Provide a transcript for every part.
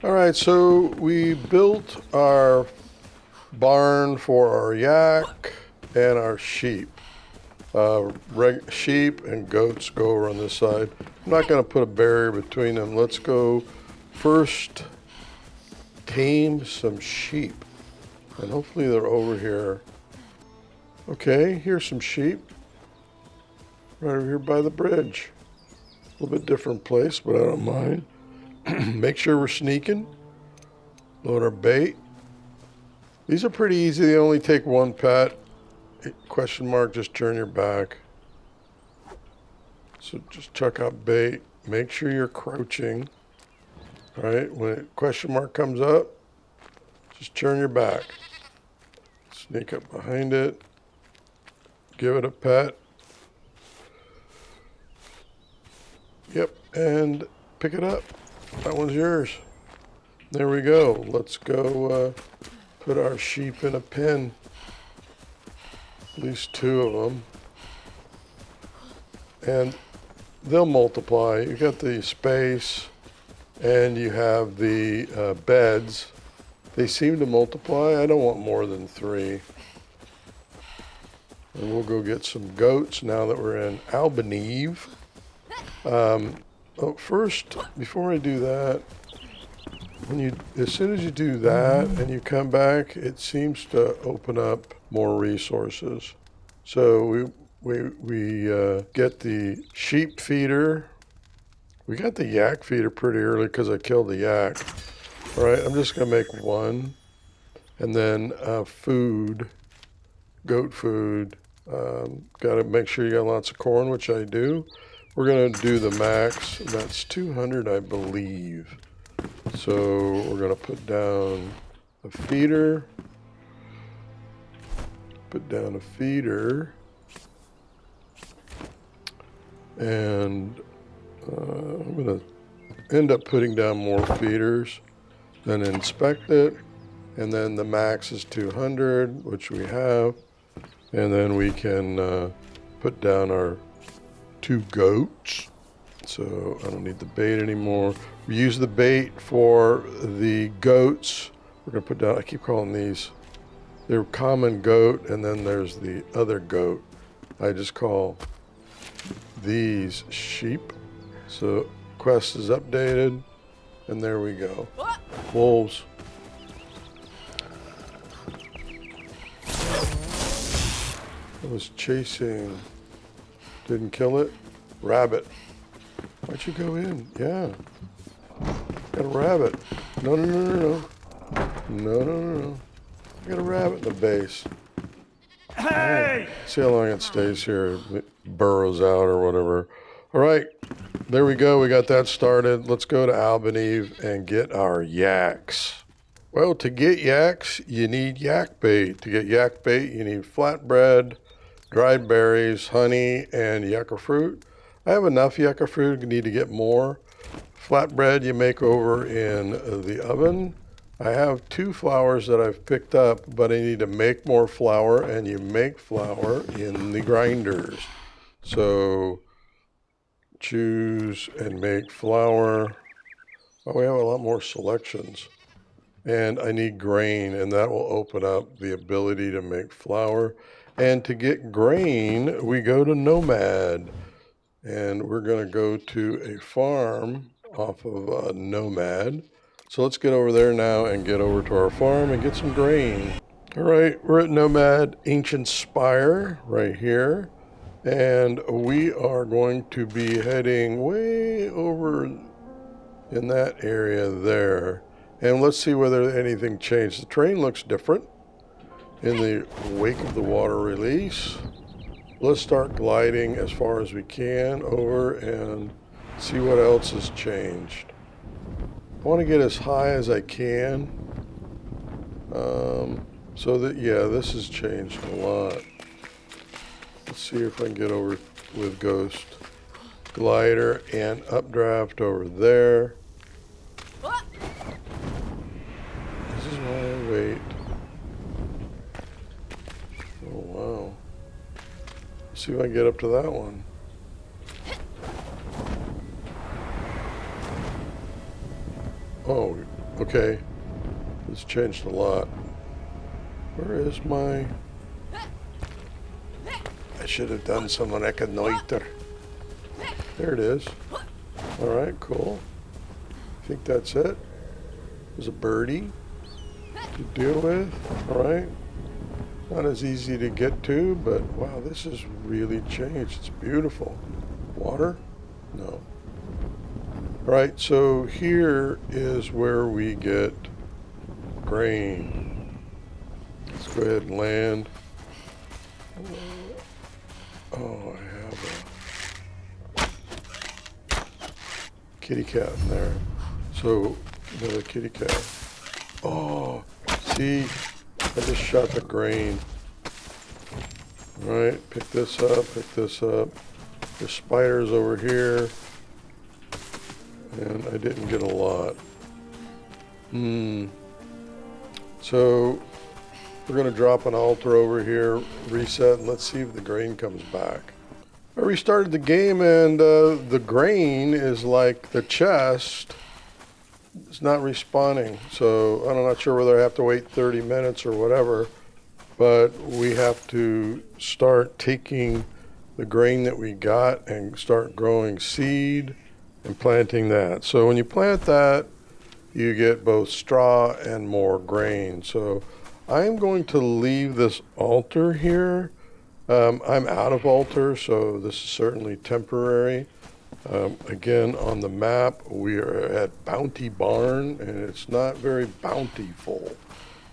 All right, so we built our barn for our yak and our sheep. Sheep and goats go over on this side. I'm not going to put a barrier between them. Let's go first tame some sheep. And hopefully they're over here. Okay, here's some sheep. Right over here by the bridge. A little bit different place, but I don't mind. Make sure we're sneaking. Load our bait. These are pretty easy. They only take one pet. Question mark, just turn your back. So just check out bait. Make sure you're crouching. All right, when a question mark comes up, just turn your back. Sneak up behind it. Give it a pet. Yep, and pick it up. That one's yours. There we go. Let's go put our sheep in a pen. At least 2 of them. And they'll multiply. You got the space and you have the beds. They seem to multiply. I don't want more than 3. And we'll go get some goats now that we're in Albaneve. First, before I do that, as soon as you do that and you come back, it seems to open up more resources. So we get the sheep feeder. We got the yak feeder pretty early because I killed the yak. All right, I'm just gonna make 1, and then food, goat food. Got to make sure you got lots of corn, which I do. We're gonna do the max. That's 200, I believe. So we're gonna put down a feeder. Put down a feeder. And I'm gonna end up putting down more feeders. Then inspect it. And then the max is 200, which we have. And then we can put down our 2 goats. So I don't need the bait anymore. We use the bait for the goats. We're gonna put down, I keep calling these, they're common goat, and then there's the other goat. I just call these sheep. So quest is updated, and there we go. Wolves. I was chasing, didn't kill it. Rabbit. Why'd you go in? Yeah. Got a rabbit. No. No. I got a rabbit in the base. Hey! See how long it stays here. It burrows out or whatever. All right. There we go. We got that started. Let's go to Albaneve and get our yaks. Well, to get yaks, you need yak bait. To get yak bait, you need flatbread, dried berries, honey, and yucca fruit. I have enough yucca fruit. You need to get more. Flatbread you make over in the oven. I have 2 flours that I've picked up, but I need to make more flour, and you make flour in the grinders. So choose and make flour. Oh, we have a lot more selections. And I need grain, and that will open up the ability to make flour. And to get grain, we go to Nomad. And we're going to go to a farm off of Nomad. So let's get over there now and get over to our farm and get some grain. All right, we're at Nomad Ancient Spire right here. And we are going to be heading way over in that area there. And let's see whether anything changed. The terrain looks different in the wake of the water release. Let's start gliding as far as we can over and see what else has changed. I want to get as high as I can. So that, yeah, this has changed a lot. Let's see if I can get over with Ghost. Glider and updraft over there. This is why I wait. Oh, wow. Let's see if I can get up to that one. Oh, Okay. It's changed a lot. Where is my... I should have done some reconnoiter. There it is. Alright, cool. I think that's it. There's a birdie to deal with. Alright. Not as easy to get to, but wow, this has really changed. It's beautiful. Water? No. Alright, so here is where we get grain. Let's go ahead and land. Oh, I have a kitty cat in there. So, another kitty cat. Oh, see, I just shot the grain. Alright, pick this up, pick this up. There's spiders over here. And I didn't get a lot. So, we're going to drop an altar over here, reset, and let's see if the grain comes back. I restarted the game, and the grain is like the chest. It's not respawning, so I'm not sure whether I have to wait 30 minutes or whatever, but we have to start taking the grain that we got and start growing seed and planting that. So when you plant that, you get both straw and more grain. So I'm going to leave this altar here. I'm out of altar, so this is certainly temporary. Again, on the map, we are at Bounty Barn, and it's not very bountiful.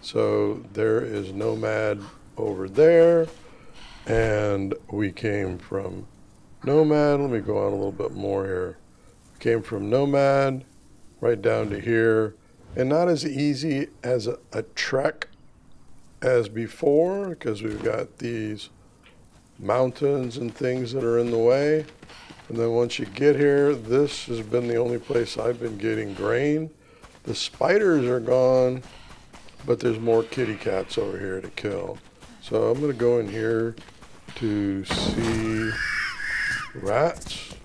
So there is Nomad over there, and we came from Nomad. Let me go out a little bit more here. We came from Nomad right down to here, and not as easy as a trek as before, because we've got these mountains and things that are in the way. And then once you get here, this has been the only place I've been getting grain. The spiders are gone, but there's more kitty cats over here to kill. So I'm going to go in here to see rats.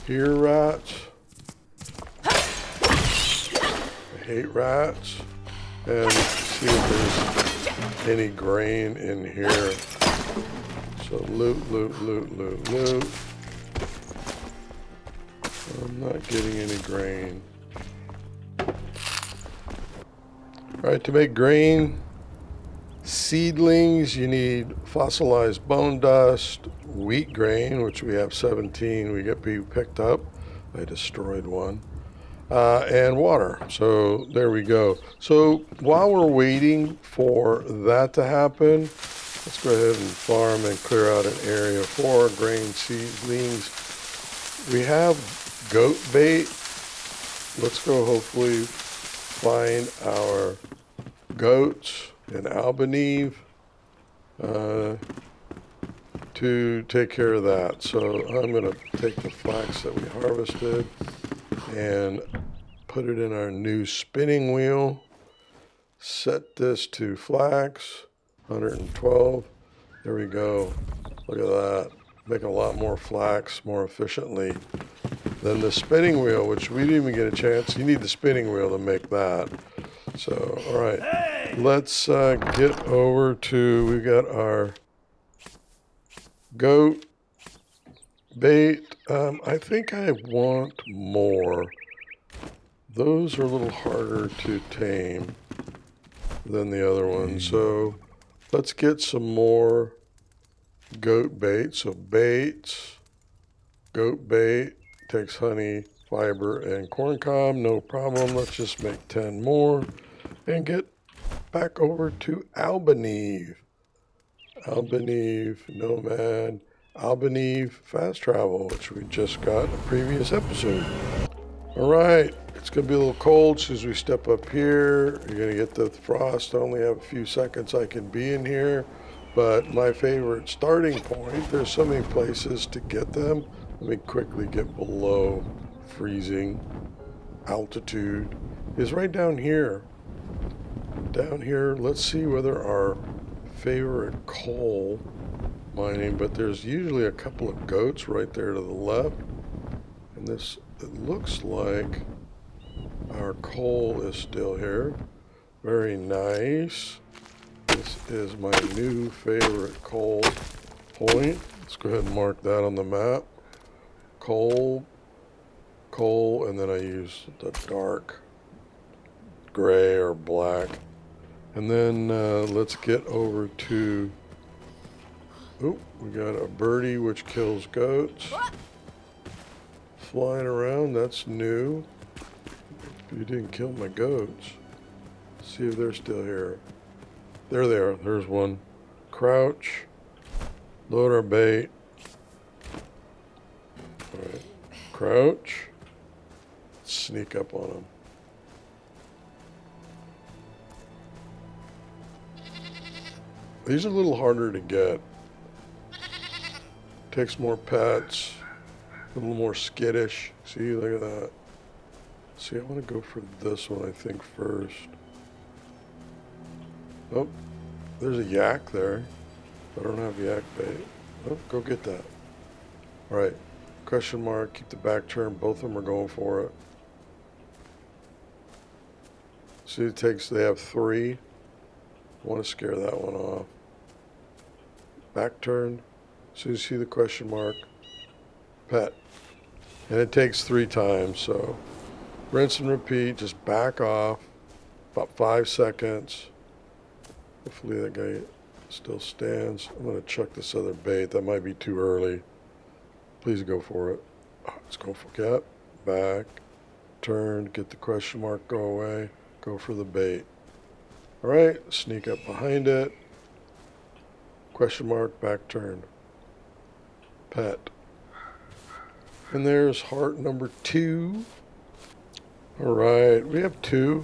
Hear rats. I hate rats. And see if there's any grain in here. So loot, loot, loot, loot, loot. I'm not getting any grain. Alright, to make grain seedlings, you need fossilized bone dust, wheat grain, which we have 17. We get picked up. I destroyed one. And water. So there we go. So while we're waiting for that to happen, let's go ahead and farm and clear out an area for grain seedlings. We have goat bait. Let's go hopefully find our goats in Albaneve to take care of that. So I'm going to take the flax that we harvested and put it in our new spinning wheel. Set this to flax, 112. There we go. Look at that. Make a lot more flax more efficiently than the spinning wheel, which we didn't even get a chance. You need the spinning wheel to make that. So, all right. Let's get over to, we've got our goat bait. I think I want more. Those are a little harder to tame than the other ones. So let's get some more goat bait. So baits, goat bait, takes honey, fiber, and corn cob. No problem. Let's just make 10 more and get back over to Albaneve. Albaneve, Nomad, Albaneve fast travel, which we just got in a previous episode. All right, it's going to be a little cold as soon as we step up here. You're going to get the frost. I only have a few seconds I can be in here, but my favorite starting point, there's so many places to get them. Let me quickly get below freezing altitude. Is right down here. Down here, let's see whether our favorite coal mining, but there's usually a couple of goats right there to the left. And this it looks like our coal is still here. Very nice. This is my new favorite coal point. Let's go ahead and mark that on the map. Coal, and then I use the dark gray or black. And then let's get over to, oh, we got a birdie which kills goats. Flying around, that's new. You didn't kill my goats. See if they're still here. There they are. There's one. Crouch. Load our bait. Alright. Crouch. Sneak up on them. These are a little harder to get. Takes more pets. A little more skittish. See, look at that. See, I want to go for this one, I think, first. Oh, there's a yak there. I don't have yak bait. Oh, go get that. All right, question mark, keep the back turn. Both of them are going for it. See, they have 3. I want to scare that one off. Back turn. So you see the question mark. Pet. And it takes 3 times, so rinse and repeat. Just back off. About 5 seconds. Hopefully that guy still stands. I'm going to chuck this other bait. That might be too early. Please go for it. Oh, let's go for it. Back. Turn. Get the question mark. Go away. Go for the bait. All right. Sneak up behind it. Question mark. Back turn. Pet. And there's heart number 2. All right. We have 2.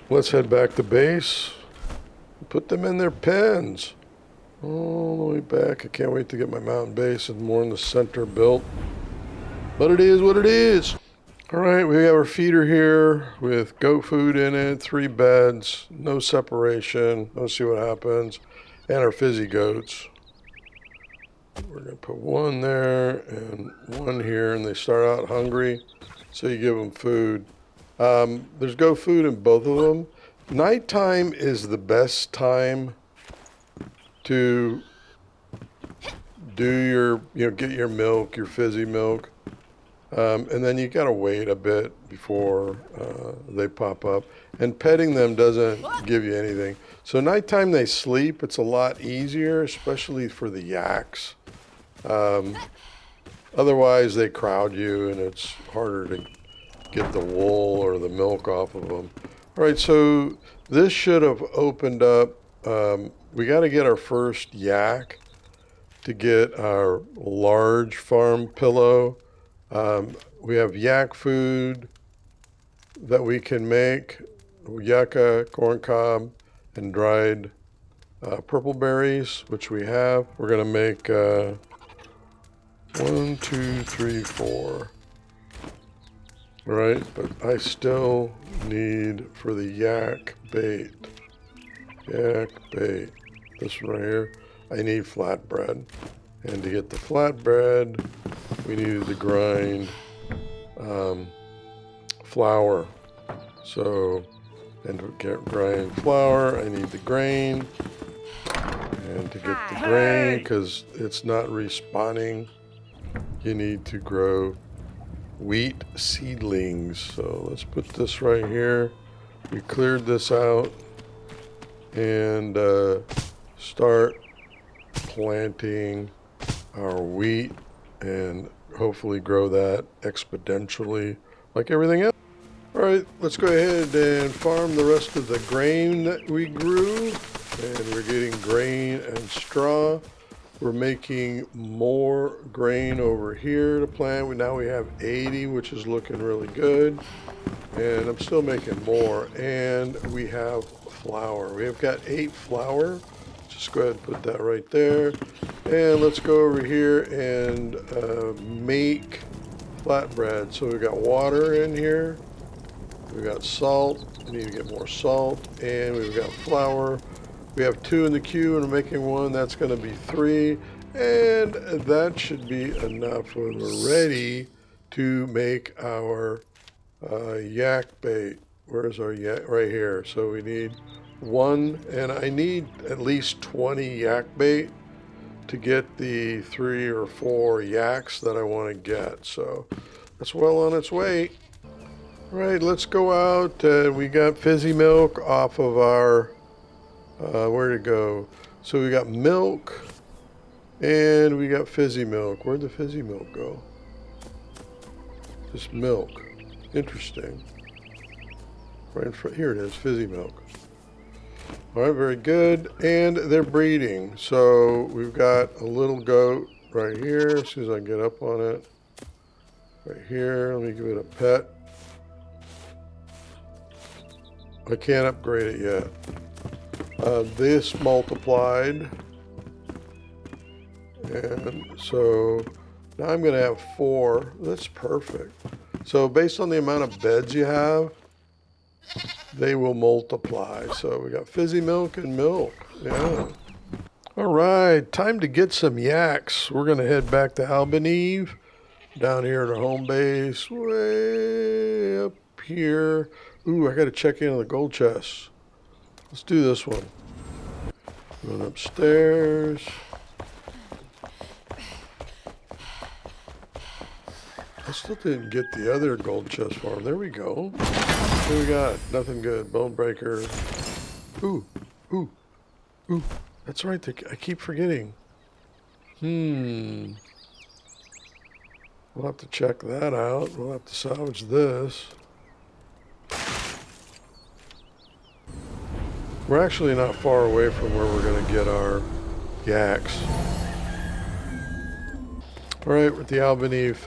Let's head back to base. Put them in their pens. All the way back. I can't wait to get my mountain base and more in the center built. But it is what it is. All right, we have our feeder here with goat food in it, 3 beds, no separation. Let's see what happens. And our Fizzy Goats. We're going to put 1 there and 1 here, and they start out hungry, so you give them food. There's goat food in both of them. Nighttime is the best time to do your, get your milk, your fizzy milk. And then you gotta wait a bit before they pop up. And petting them doesn't give you anything. So nighttime they sleep. It's a lot easier, especially for the yaks. Otherwise they crowd you and it's harder to get the wool or the milk off of them. All right, so this should have opened up. We got to get our first yak to get our large farm pillow. We have yak food that we can make, yucca, corn cob, and dried purple berries, which we have. We're going to make 1, 2, 3, 4. All right, but I still need for the yak bait. Yak bait. This one right here. I need flatbread. And to get the flatbread, we needed to grind flour. So, and to grind flour, I need the grain. And to get the grain, because it's not respawning, you need to grow wheat seedlings. So let's put this right here. We cleared this out and start planting our wheat and hopefully grow that exponentially like everything else. All right, let's go ahead and farm the rest of the grain that we grew. And we're getting grain and straw. We're making more grain over here to plant. Now we have 80, which is looking really good. And I'm still making more. And we have flour. We have got 8 flour. Just go ahead and put that right there. And let's go over here and make flatbread. So we've got water in here. We've got salt. We need to get more salt. And we've got flour. We have 2 in the queue and we're making 1. That's going to be 3. And that should be enough when we're ready to make our yak bait. Where's our yak? Right here. So we need one, and I need at least 20 yak bait to get the 3 or 4 yaks that I want to get. So that's well on its way. All right, let's go out. We got fizzy milk off of our, where'd it go? So we got milk and we got fizzy milk. Where'd the fizzy milk go? Just milk. Interesting. Right in front, here it is, fizzy milk. All right, very good. And they're breeding. So we've got a little goat right here. As soon as I get up on it. Right here, let me give it a pet. I can't upgrade it yet. This multiplied. And so now I'm going to have 4. That's perfect. So based on the amount of beds you have, they will multiply. So we got fizzy milk and milk. Yeah. All right, time to get some yaks. We're going to head back to Albaneve, down here at our home base, way up here. Ooh, I got to check in on the gold chest. Let's do this one. Going upstairs. I still didn't get the other gold chest farm. There we go. What we got? Nothing good. Bone breaker. Ooh, ooh, ooh. That's right. I keep forgetting. We'll have to check that out. We'll have to salvage this. We're actually not far away from where we're going to get our yaks. All right, we're at the Albaneve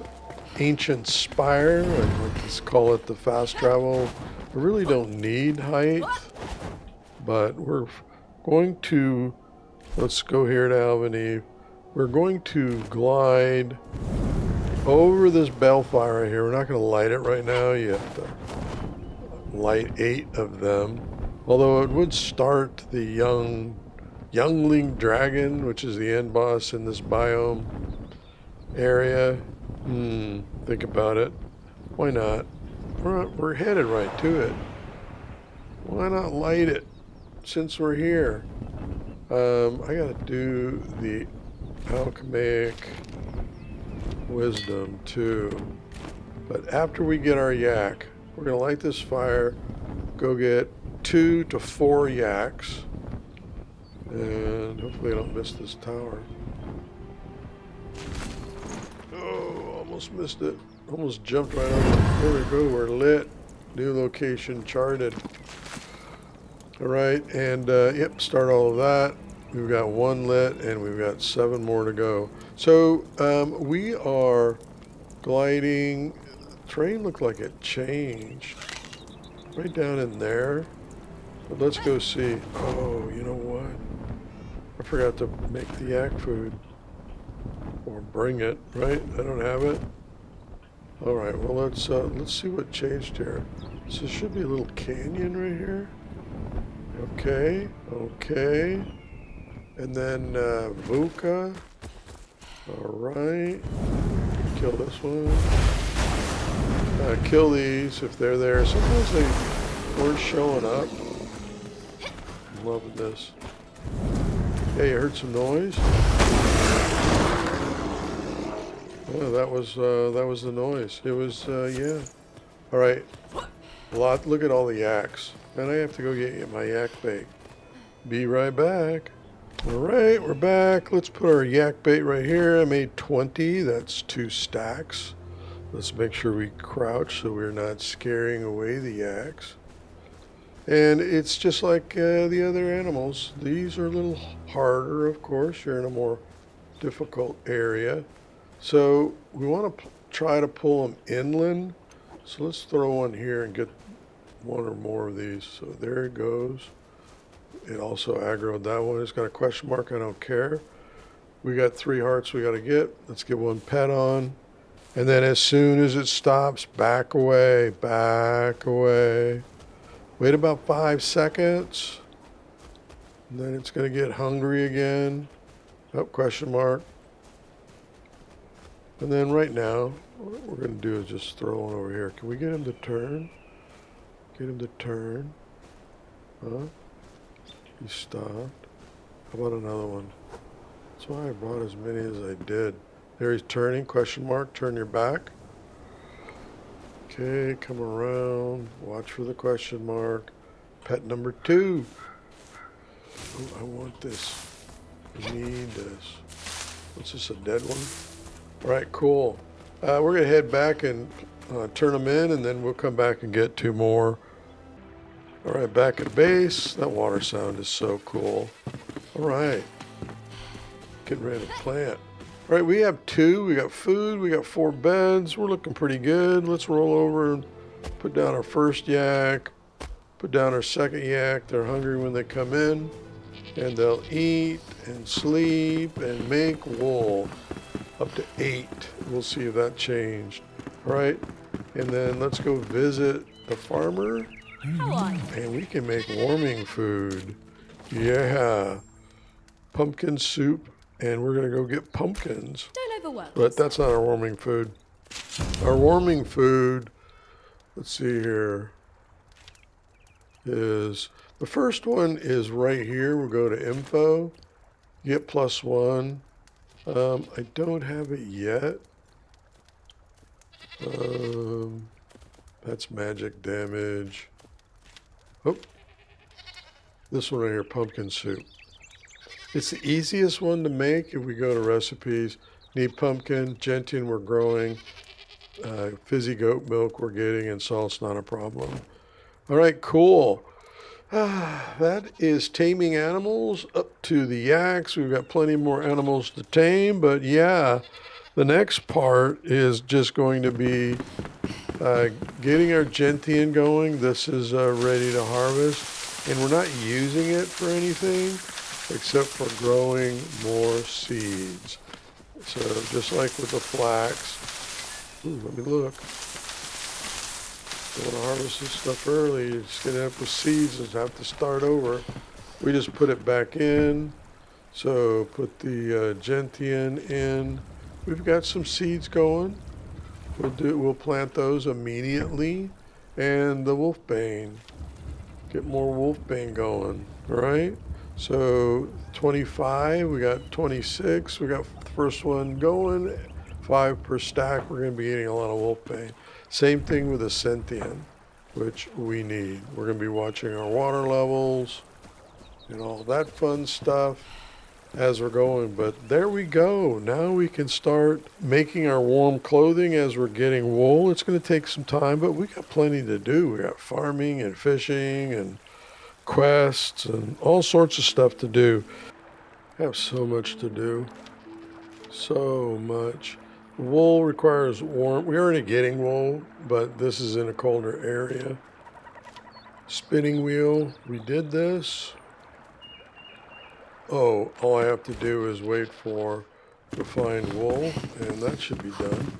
Ancient Spire. I like to call it the fast travel. I really don't need height, but we're going to, let's go here to Albaneve. We're going to glide over this bellfire right here. We're not going to light it right now. You have to light 8 of them. Although it would start the youngling dragon, which is the end boss in this biome area. Think about it. Why not? We're headed right to it. Why not light it since we're here? I gotta do the alchemic wisdom too. But after we get our yak, we're gonna light this fire, go get 2 to 4 yaks, and hopefully I don't miss this tower. Oh, almost missed it. Almost jumped right over. There we go, we're lit. New location charted. All right, and yep, start all of that. We've got 1 lit and we've got 7 more to go. So we are gliding. The terrain looked like it changed. Right down in there. But let's go see. Oh, you know what? I forgot to make the yak food. Or bring it, right? I don't have it. All right, well, let's see what changed here. So there should be a little canyon right here. Okay, okay. And then Vuka. All right. Kill this one. Kill these if they're there. Sometimes they weren't showing up. I'm loving this. Hey, you heard some noise? Oh, that was the noise. It was yeah. All right. Look at all the yaks. And I have to go get my yak bait. Be right back. All right, we're back. Let's put our yak bait right here. I made 20. That's 2 stacks. Let's make sure we crouch so we're not scaring away the yaks. And it's just like the other animals. These are a little harder, of course. You're in a more difficult area. So we want to try to pull them inland. So let's throw one here and get 1 or more of these. So there it goes. It also aggroed that one. It's got a question mark. I don't care. We got 3 hearts we got to get. Let's get 1 pet on. And then as soon as it stops, back away, back away. Wait about 5 seconds. And then it's going to get hungry again. Oh, question mark. And then right now, what we're going to do is just throw one over here. Can we get him to turn? Get him to turn. Huh? He stopped. How about another one? That's why I brought as many as I did. There he's turning, question mark, turn your back. Okay, come around, watch for the question mark. Pet number 2. Oh, I want this. I need this. What's this, a dead one? All right, cool. We're gonna head back and turn them in, and then we'll come back and get 2 more. All right, back at base. That water sound is so cool. All right, getting ready to plant. All right, we have 2. We got food. We got 4 beds. We're looking pretty good. Let's roll over and put down our first yak. Put down our second yak. They're hungry when they come in, and they'll eat and sleep and make wool. Up to 8. We'll see if that changed. All right, and then let's go visit the farmer. How are you? And we can make warming food. Yeah. Pumpkin soup. And we're going to go get pumpkins. Don't overwork. But that's not our warming food. Our warming food, let's see here, is the first one is right here. We'll go to info. Get +1. I don't have it yet. That's magic damage. Oh, this one right here, pumpkin soup. It's the easiest one to make if we go to recipes. Need pumpkin, gentian we're growing, fizzy goat milk we're getting, and salt's not a problem. All right, cool. That is taming animals up to the yaks. We've got plenty more animals to tame, but yeah, the next part is just going to be getting our gentian going. This is ready to harvest, and we're not using it for anything except for growing more seeds. So just like with the flax, let me look. Don't want to harvest this stuff early. You just get it up with seeds and have to start over. We just put it back in. So put the gentian in. We've got some seeds going. We'll plant those immediately. And the wolfbane. Get more wolfbane going, all right? So 25, we got 26, we got the first one going, 5 per stack. We're going to be eating a lot of wolfbane. Same thing with the sentient, which we need. We're going to be watching our water levels and all that fun stuff as we're going. But there we go. Now we can start making our warm clothing as we're getting wool. It's going to take some time, but we got plenty to do. We got farming and fishing and quests and all sorts of stuff to do. I have so much to do. So much. Wool requires warm. We're already getting wool, but this is in a colder area. Spinning wheel. We did this. Oh, all I have to do is wait for to find wool, and that should be done.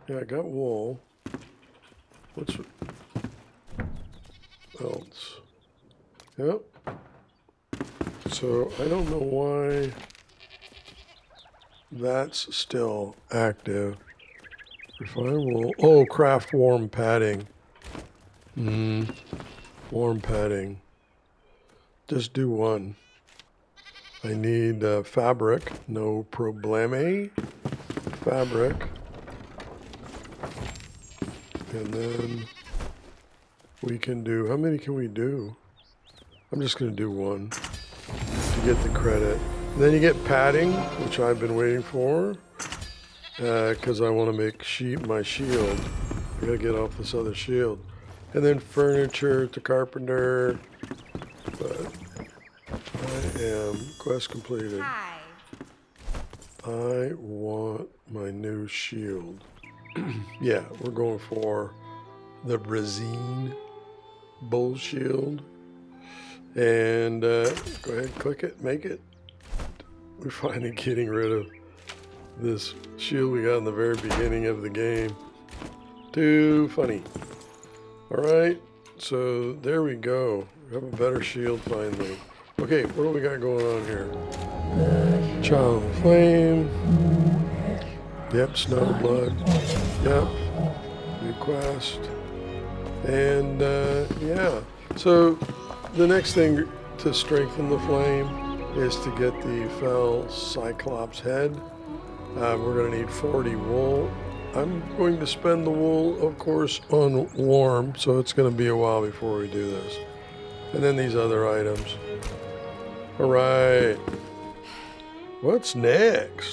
Yeah, I got wool. What's else? Yep. So I don't know why that's still active. Refine wool. Oh, craft warm padding. Warm padding. Just do one. I need fabric. No probleme. Fabric. And then we can do, how many can we do? I'm just going to do one to get the credit. And then you get padding, which I've been waiting for, because I want to make my shield. I got to get off this other shield. And then furniture to carpenter. But I am quest completed. Hi. I want my new shield. Yeah, we're going for the Brazine bull shield. And go ahead, click it, make it. We're finally getting rid of this shield we got in the very beginning of the game. Too funny. All right, so there we go. We have a better shield finally. Okay, what do we got going on here? Child of Flame. Yep, Snowblood. Yep. New quest. And yeah. So the next thing to strengthen the flame is to get the fell cyclops head. We're going to need 40 wool. I'm going to spend the wool, of course, on warm, so it's going to be a while before we do this. And then these other items. All right. What's next?